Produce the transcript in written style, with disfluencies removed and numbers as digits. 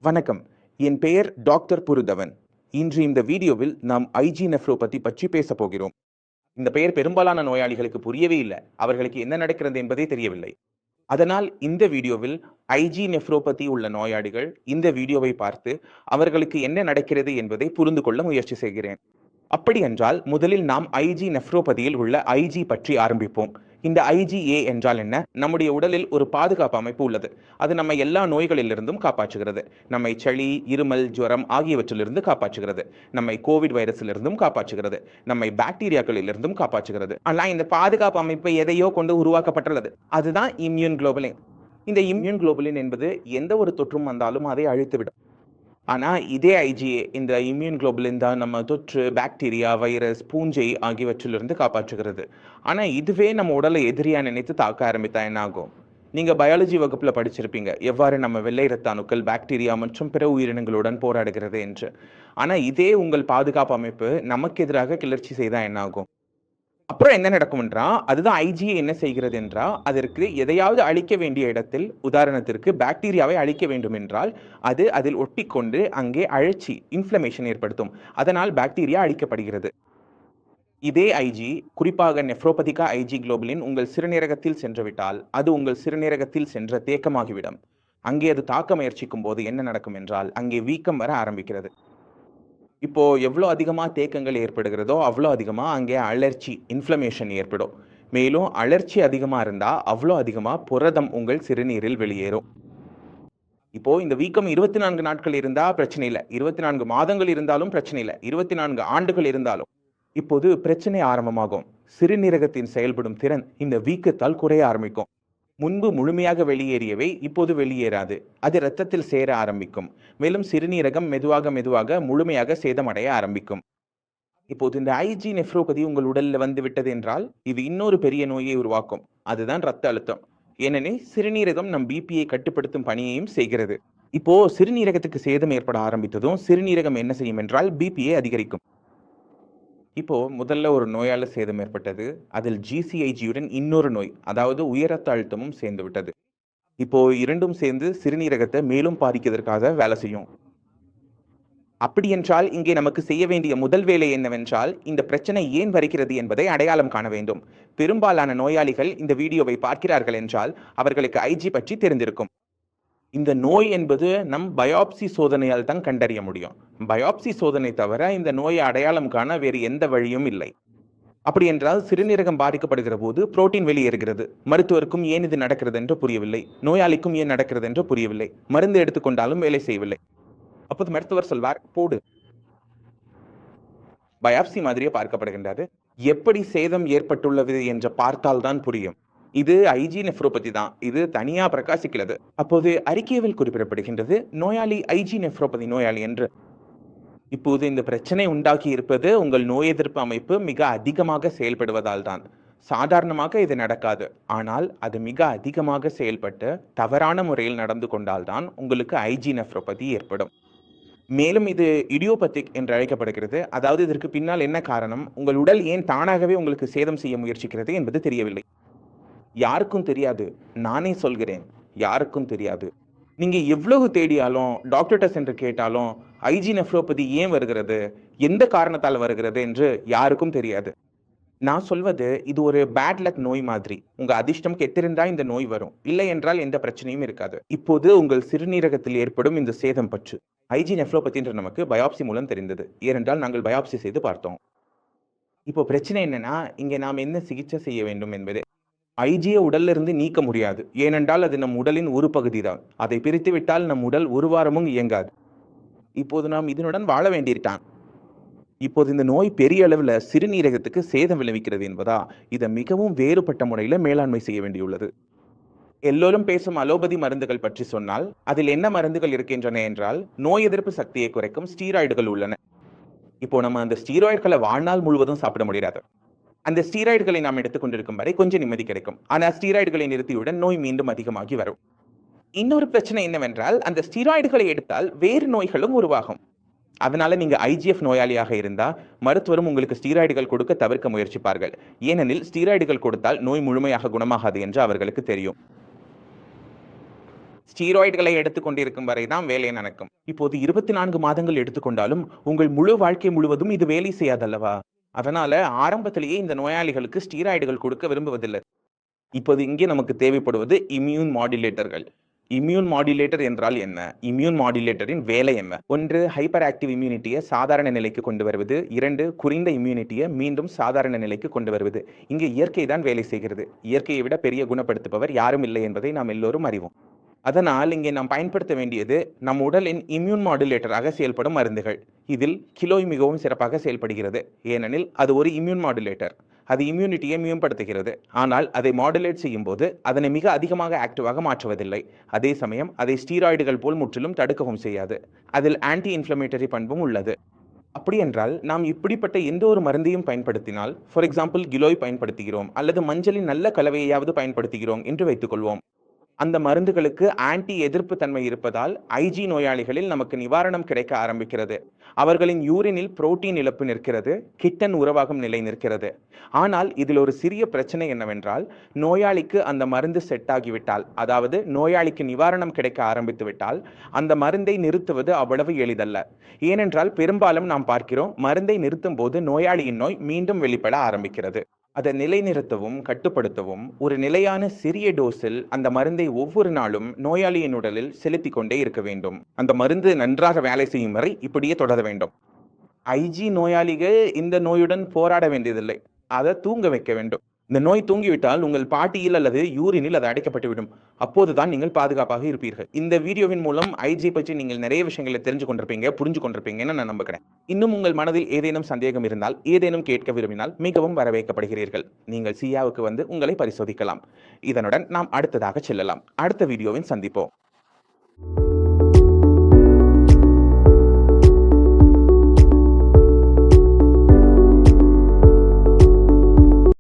வணக்கம். என் பெயர் டாக்டர் புருதவன். இன்று இந்த வீடியோவில் நாம் ஐஜி நெஃப்ரோபதி பற்றி பேசப் போகிறோம். இந்த பெயர் பெரும்பாலான நோயாளிகளுக்கு புரியவே இல்லை. அவர்களுக்கு என்ன நடக்கிறது என்பதே தெரியவில்லை. அதனால் இந்த வீடியோவில் ஐஜி நெஃப்ரோபதி உள்ள நோயாளிகள் இந்த வீடியோவை பார்த்து அவர்களுக்கு என்ன நடக்கிறது என்பதை புரிந்து கொள்ள முயற்சி செய்கிறேன். அப்படி என்றால் முதலில் நாம் ஐஜி நெஃப்ரோபதியில் உள்ள ஐஜி பற்றி ஆரம்பிப்போம். இந்த ஐஜிஏ என்றால் என்ன? நம்முடைய உடலில் ஒரு பாதுகாப்பு அமைப்பு உள்ளது. அது நம்மை எல்லா நோய்களிலிருந்தும் காப்பாற்றுகிறது. நம்மை சளி, இருமல், ஜுரம் ஆகியவற்றிலிருந்து காப்பாற்றுகிறது. நம்மை கோவிட் வைரஸிலிருந்தும் காப்பாற்றுகிறது. நம்மை பாக்டீரியாக்களிலிருந்தும் காப்பாற்றுகிறது. ஆனால் இந்த பாதுகாப்பு அமைப்பு எதையோ கொண்டு உருவாக்கப்பட்டுள்ளது. அதுதான் இம்யூன் குளோபுலின். இந்த இம்யூன் குளோபுலின் என்பது எந்த ஒரு தொற்றும் வந்தாலும் அதை அழித்துவிடும். ஆனால் இதே ஐஜிஏ இந்த இம்யூன் குளோபுலின் தான் நம்ம தொற்று, பாக்டீரியா, வைரஸ், பூஞ்சை ஆகியவற்றிலிருந்து காப்பாற்றுகிறது. ஆனால் இதுவே நம்ம உடலை எதிரியா நினைத்து தாக்க ஆரம்பித்தா என்ன ஆகும்? நீங்கள் பயாலஜி வகுப்பில் படிச்சிருப்பீங்க, எவ்வாறு நம்ம வெள்ளை இரத்த அணுக்கள் பாக்டீரியா மற்றும் பிற உயிரினங்களுடன் போராடுகிறது என்று. ஆனால் இதே உங்கள் பாதுகாப்பு அமைப்பு நமக்கு எதிராக கிளர்ச்சி செய்தால் என்ன ஆகும்? அப்புறம் என்ன நடக்கும் என்றால், அதுதான் ஐஜிஏ என்ன செய்கிறது என்றால், அதற்கு எதையாவது அழிக்க வேண்டிய இடத்தில், உதாரணத்திற்கு பாக்டீரியாவை அழிக்க வேண்டும் என்றால், அது அதில் ஒட்டிக்கொண்டு அங்கே அழற்சி, இன்ஃப்ளமேஷன் ஏற்படுத்தும். அதனால் பாக்டீரியா அழிக்கப்படுகிறது. இதே ஐஜி, குறிப்பாக நெஃப்ரோபதிகா ஐஜி குளோபுலின் உங்கள் சிறுநீரகத்தில் சென்றுவிட்டால், அது உங்கள் சிறுநீரகத்தில் சென்ற தேக்கமாகிவிடும். அங்கே அது தாக்க முயற்சிக்கும் போது என்ன நடக்கும் என்றால், அங்கே வீக்கம் வர ஆரம்பிக்கிறது. இப்போ எவ்வளோ அதிகமாக தேக்கங்கள் ஏற்படுகிறதோ அவ்வளோ அதிகமாக அங்கே அலர்ச்சி, இன்ஃப்ளமேஷன் ஏற்படும். மேலும் அலர்ச்சி அதிகமாக இருந்தால் அவ்வளோ அதிகமாக புரதம் உங்கள் சிறுநீரில் வெளியேறும். இப்போ இந்த வீக்கம் 24 நாட்கள் இருந்தால் பிரச்சனை இல்லை, 24 மாதங்கள் இருந்தாலும் பிரச்சனை இல்லை, 24 ஆண்டுகள் இருந்தாலும் இப்போது பிரச்சனை ஆரம்பமாகும். சிறுநீரகத்தின் செயல்படும் திறன் இந்த வீக்கத்தால் குறைய ஆரம்பிக்கும். முன்பு முழுமையாக வெளியேறியவை இப்போது வெளியேறாது. அது இரத்தத்தில் சேர ஆரம்பிக்கும். மேலும் சிறுநீரகம் மெதுவாக முழுமையாக சேதமடைய ஆரம்பிக்கும். இப்போது இந்த ஐஜி நெஃப்ரோபதி உங்கள் உடலில் வந்து விட்டது என்றால் இது இன்னொரு பெரிய நோயை உருவாக்கும். அதுதான் இரத்த அழுத்தம். ஏனெனில் சிறுநீரகம் நம் பிபியை கட்டுப்படுத்தும் பணியையும் செய்கிறது. இப்போ சிறுநீரகத்துக்கு சேதம் ஏற்பட ஆரம்பித்ததும் சிறுநீரகம் என்ன செய்யும் என்றால் பிபியை அதிகரிக்கும். இப்போ முதல்ல ஒரு நோயால சேதம் ஏற்பட்டது. அதில் ஜிசிஐஜியுடன் இன்னொரு நோய், அதாவது உயர் ரத்த அழுத்தமும் சேர்ந்து விட்டது. இப்போ இரண்டும் சேர்ந்து சிறுநீரகத்தை மேலும் பாதிக்கிறதுக்காக வேலை செய்யும். அப்படி என்றால் இங்கே நமக்கு செய்ய வேண்டிய முதல் வேலை என்னவென்றால், இந்த பிரச்சனை ஏன் வருகிறது என்பதை அடையாளம் காண வேண்டும். பெரும்பாலான நோயாளிகள் இந்த வீடியோவை பார்க்கிறார்கள் என்றால் அவர்களுக்கு ஐஜி பற்றி தெரிந்திருக்கும். இந்த நோய் என்பது நம் பயாப்சி சோதனையால் தான் கண்டறிய முடியும். பயாப்சி சோதனை தவிர இந்த நோயை அடையாளம் காண வேறு எந்த வழியும் இல்லை. அப்படி என்றால் சிறுநீரகம் பாதிக்கப்படுகிற போது புரோட்டீன் வெளியேறுகிறது. மருத்துவருக்கும் ஏன் இது நடக்கிறது என்று புரியவில்லை, நோயாளிக்கும் ஏன் நடக்கிறது என்று புரியவில்லை. மருந்து எடுத்துக்கொண்டாலும் வேலை செய்யவில்லை. அப்போது மருத்துவர் சொல்வார், போடு. பயாப்சி மாதிரியே பார்க்கப்படுகின்றது. எப்படி சேதம் ஏற்பட்டுள்ளது என்று பார்த்தால் தான் புரியும். இது ஐஜி நெஃப்ரோபதி தான். இது தனியா பிரகாசிக்கிறது. அப்போது அறிக்கையில் குறிப்பிடப்படுகின்றது நோயாளி ஐஜி நெஃப்ரோபதி நோயாளி என்று. இப்போது இந்த பிரச்சனை உண்டாக்கி இருப்பது உங்கள் நோய் எதிர்ப்பு அமைப்பு மிக அதிகமாக செயல்படுவதால் தான். சாதாரணமாக இது நடக்காது. ஆனால் அது மிக அதிகமாக செயல்பட்டு தவறான முறையில் நடந்து கொண்டால்தான் உங்களுக்கு ஐஜி நெஃப்ரோபதி ஏற்படும். மேலும் இது இடியோபத்திக் என்று அழைக்கப்படுகிறது. அதாவது இதற்கு பின்னால் என்ன காரணம், உங்கள் உடல் ஏன் தானாகவே உங்களுக்கு சேதம் செய்ய முயற்சிக்கிறது என்பது தெரியவில்லை. யாருக்கும் தெரியாது. நானே சொல்கிறேன், யாருக்கும் தெரியாது. நீங்க எவ்வளவு தேடியாலும், டாக்டர்கிட்ட சென்று கேட்டாலும் ஐஜி நெஃப்ரோபதி ஏன் வருகிறது, எந்த காரணத்தால் வருகிறது என்று யாருக்கும் தெரியாது. நான் சொல்வது இது ஒரு பேட் லக் நோய் மாதிரி. உங்க அதிர்ஷ்டம் கெட்டிருந்தா இந்த நோய் வரும், இல்லை என்றால் எந்த பிரச்சனையும் இருக்காது. இப்போது உங்கள் சிறுநீரகத்தில் ஏற்படும் இந்த சேதம் பற்றி ஐஜி நெஃப்ரோபதி என்று நமக்கு பயாப்சி மூலம் தெரிந்தது. ஏனென்றால் நாங்கள் பயாப்சி செய்து பார்த்தோம். இப்போ பிரச்சனை என்னன்னா, இங்கே நாம் என்ன சிகிச்சை செய்ய வேண்டும் என்பது. ஐஜியை உடல்ல இருந்து நீக்க முடியாது. ஏனென்றால் அது நம் உடலின் ஒரு பகுதி தான். அதை பிரித்து விட்டால் நம் உடல் ஒரு வாரமும் இயங்காது. இப்போது நாம் இதனுடன் வாழ வேண்டியிருக்கான். இப்போது இந்த நோய் பெரிய அளவில் சிறுநீரகத்துக்கு சேதம் விளைவிக்கிறது என்பதா இதை மிகவும் வேறுபட்ட முறையில் மேலாண்மை செய்ய வேண்டியுள்ளது. எல்லோரும் பேசும் அலோபதி மருந்துகள் பற்றி சொன்னால் அதில் என்ன மருந்துகள் இருக்கின்றன என்றால், நோய் எதிர்ப்பு சக்தியை குறைக்கும் ஸ்டீராய்டுகள் உள்ளன. இப்போ நம்ம அந்த ஸ்டீராய்டுகளை வாழ்நாள் முழுவதும் சாப்பிட முடியாது. அந்த ஸ்டீராய்டுகளை நாம் எடுத்துக்கொண்டிருக்கும் வரை கொஞ்சம் நிம்மதி கிடைக்கும். ஆனால் ஸ்டீராய்டுகளை நிறுத்தியுடன் நோய் மீண்டும் அதிகமாகி வரும். இன்னொரு பிரச்சனை என்னவென்றால், அந்த ஸ்டீராய்டுகளை எடுத்தால் வேறு நோய்களும் உருவாகும். அதனால நீங்க ஐஜிஎஃப் நோயாளியாக இருந்தா மருத்துவரும் உங்களுக்கு ஸ்டீராய்டுகள் கொடுக்க தவிர்க்க முயற்சிப்பார்கள். ஏனெனில் ஸ்டீராய்டுகள் கொடுத்தால் நோய் முழுமையாக குணமாகாது என்று அவர்களுக்கு தெரியும். ஸ்டீராய்டுகளை எடுத்துக்கொண்டிருக்கும் வரை தான் வேலை நடக்கும். இப்போது 24 மாதங்கள் எடுத்துக்கொண்டாலும் உங்கள் முழு வாழ்க்கை முழுவதும் இது வேலை செய்யாதல்லவா? அதனால ஆரம்பத்திலேயே இந்த நோயாளிகளுக்கு ஸ்டீராய்டுகள் கொடுக்க விரும்புவதில்லை. இப்போது இங்கே நமக்கு தேவைப்படுவது இம்யூன் மாடுலேட்டர்கள். இம்யூன் மாடுலேட்டர் என்றால் என்ன? இம்யூன் மாடுலேட்டரின் வேலை என்ன? 1 ஹைப்பர் ஆக்டிவ் இம்யூனிட்டியை சாதாரண நிலைக்கு கொண்டு வருவது. 2 குறைந்த இம்யூனிட்டியை மீண்டும் சாதாரண நிலைக்கு கொண்டு வருவது. இங்கே இயற்கை தான் வேலை செய்கிறது. இயற்கையை விட பெரிய குணப்படுத்துபவர் யாரும் இல்லை என்பதை நாம் எல்லோரும் அறிவோம். அதனால் இங்கே நாம் பயன்படுத்த வேண்டியது நம் உடலின் இம்யூன் மாடுலேட்டராக செயல்படும் மருந்துகள். இதில் கிலோய் மிகவும் சிறப்பாக செயல்படுகிறது. ஏனெனில் அது ஒரு இம்யூன் மாடுலேட்டர். அது இம்யூனிட்டியை மேம்படுத்துகிறது. ஆனால் அதை மாடுலேட் செய்யும் போது அதனை மிக அதிகமாக ஆக்டிவாக மாற்றுவதில்லை. அதே சமயம் அதை ஸ்டீராய்டுகள் போல் முற்றிலும் தடுக்கவும் செய்யாது. அதில் ஆன்டி இன்ஃப்ளமேட்டரி பண்பும் உள்ளது. அப்படி என்றால் நாம் இப்படிப்பட்ட எந்த ஒரு மருந்தையும் பயன்படுத்தினால், ஃபார் எக்ஸாம்பிள் கிலோய் பயன்படுத்துகிறோம் அல்லது மஞ்சளின் நல்ல கலவையாவது பயன்படுத்துகிறோம் என்று வைத்துக்கொள்வோம். அந்த மருந்துகளுக்கு ஆன்டி எதிர்ப்பு தன்மை இருப்பதால் ஐஜி நோயாளிகளில் நமக்கு நிவாரணம் கிடைக்க ஆரம்பிக்கிறது. அவர்களின் யூரினில் புரோட்டீன் இழப்பு நிற்கிறது, கிட்டன் உருவாகும் நிலை நிற்கிறது. ஆனால் இதில் ஒரு சிறிய பிரச்சனை என்னவென்றால், நோயாளிக்கு அந்த மருந்து செட் ஆகிவிட்டால், அதாவது நோயாளிக்கு நிவாரணம் கிடைக்க ஆரம்பித்து விட்டால் அந்த மருந்தை நிறுத்துவது அவ்வளவு எளிதல்ல. ஏனென்றால் பெரும்பாலும் நாம் பார்க்கிறோம், மருந்தை நிறுத்தும் போது நோயாளியின் நோய் மீண்டும் வெளிப்பட ஆரம்பிக்கிறது. அதை நிலைநிறுத்தவும் கட்டுப்படுத்தவும் ஒரு நிலையான சிறிய டோஸில் அந்த மருந்தை ஒவ்வொரு நாளும் நோயாளியின் உடலில் செலுத்திக் கொண்டே இருக்க வேண்டும். அந்த மருந்து நன்றாக வேலை செய்யும் வரை இப்படியே தொடர வேண்டும். ஐஜி நோயாளிகள் இந்த நோயுடன் போராட வேண்டியதில்லை, அதை தூங்க வைக்க வேண்டும். இந்த நோய் தூங்கிவிட்டால் உங்கள் பாட்டியில் அல்லது யூரினில் அது அடைக்கப்பட்டுவிடும். அப்போதுதான் நீங்கள் பாதுகாப்பாக இருப்பீர்கள். இந்த வீடியோவின் மூலம் ஐஜி பற்றி நீங்கள் நிறைய விஷயங்களை தெரிஞ்சு கொண்டிருப்பீங்க, புரிஞ்சு கொண்டிருப்பீங்கன்னு நான் நம்புகிறேன். இன்னும் உங்கள் மனதில் ஏதேனும் சந்தேகம் இருந்தால், ஏதேனும் கேட்க விரும்பினால் மிகவும் வரவேற்கப்படுகிறீர்கள். நீங்கள் சியாவுக்கு வந்து உங்களை பரிசோதிக்கலாம். இதனுடன் நாம் அடுத்ததாக செல்லலாம். அடுத்த வீடியோவில் சந்திப்போம்.